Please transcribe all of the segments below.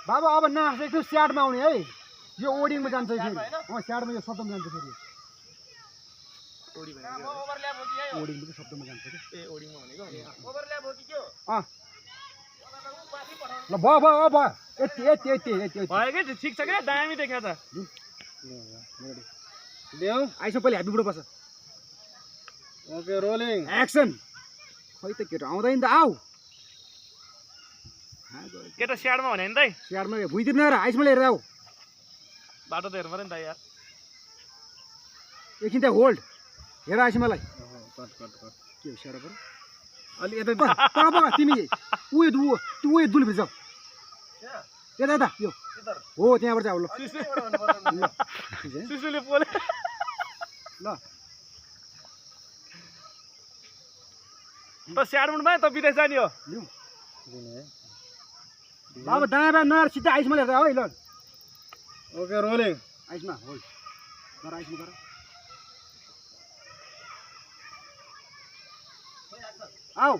बाबा अब नाच्छ त्यो स्याडमा आउने है यो ओडिङमा जान्छ फेरि स्याडमा यो शब्दमा जान्छ फेरि ओडिङको शब्दमा जान्छ कि ए ओडिङमा भनेको ओभरल्याप हो कि के हो ल भयो भयो अब यति यति यति यति भयो के ठिक छ के दामी देख्या त ल्याउ आइसो पहिले ह्यापी बुढो बस ओके रोलिङ एक्सन खै त केटा आउँदैन त आऊ केटा स्याडमा भने नि त स्याडमा भुइँतिर र आइसमा लिएर आऊ बाटो त हेर्नु पर्यो नि त यार एकछिन त्यहाँ होल्ड हेर आइस मलाई के हो स्याडो पऱ्यो अलि यता बाबा तिमी उयो दुल भिज यता यता यो हो त्यहाँबाट चाहिँ ल सुसुले पोले ल त स्याडमा त विदेश जाने हो बाबा दायाँ बायाँ नआएर सिधै आइसमा लिएर है ल ओके रोलिङ आइसमा होल्ड गर आइसमा गर आऊ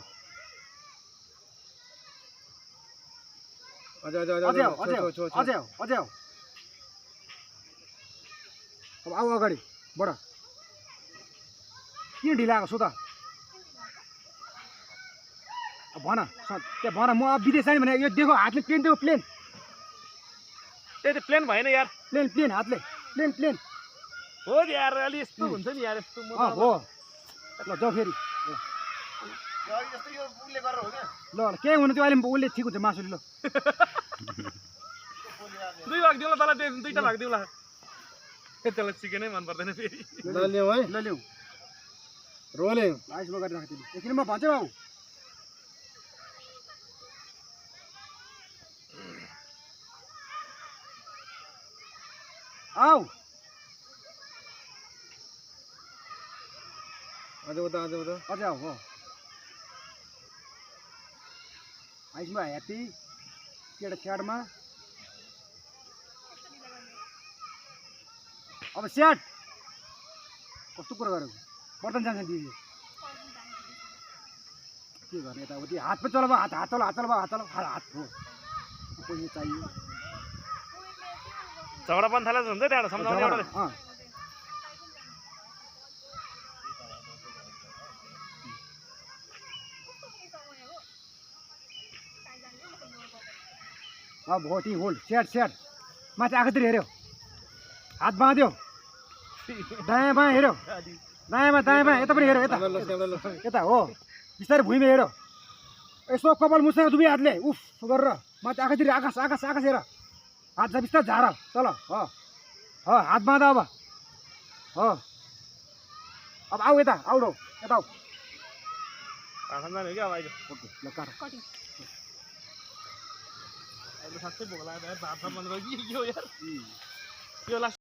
अझै अझै अब आऊ अगाडि बडा किन ढिला आएको सोध भन त्यहाँ भन म अब विदेश जाने भने यो देखो हातले प्लेन दिएको प्लेन त्यही त प्लेन भएन यार प्लेन प्लेन हातले प्लेन प्लेन हो यार अलि यस्तो हुन्छ नि यार यस्तो हो ल जाऊ फेरि ल केही हुनु त्यो अहिले उसले ठिक हुन्छ मासुले ल दुई भाग दिउँला तँलाई दुईवटा भाग दिउँला त्यसलाई चिकनै मन पर्दैन फेरि ल ल्याऊ है ल ल्याऊ रोलिङ आइसमा गरिराख तिमी एकछिन म भन्छु बाबु आऊ अझै उता अझै आऊ हो आइसमा ह्याप्पी केटा स्याडमा अब स्याड कस्तो कुरा गरेको बर्तन जान्छ दिदी के गर्ने यताउति हात पनि चलाऊ हात चलाऊ हात हो पैसा चाहियो झगडा पनि थालेको हुन्छ त्यहाँबाट सम्झाउने एउटा अब हो त्यहीँ होल्ड स्याड माथि आँखातिर हेऱ्यो हात बाँध्यो दायाँ बायाँ हेऱ्यो दायाँ बायाँ यता पनि हेऱ्यो यता हो बिस्तारै भुइँमा हेऱ्यो यसो कपाल मुछ्दैन दुवै हातले उफ गरेर माथि आँखातिर आकाश हेर हात बिस्तारै झार तल हात बाँध अब अब आऊ यता आऊ र यता आऊ जाने क्या अब अहिले ओके ल काट अहिले साँच्चै भोक लाग्यो भात बन्द भयो कि यो यार यो लास्ट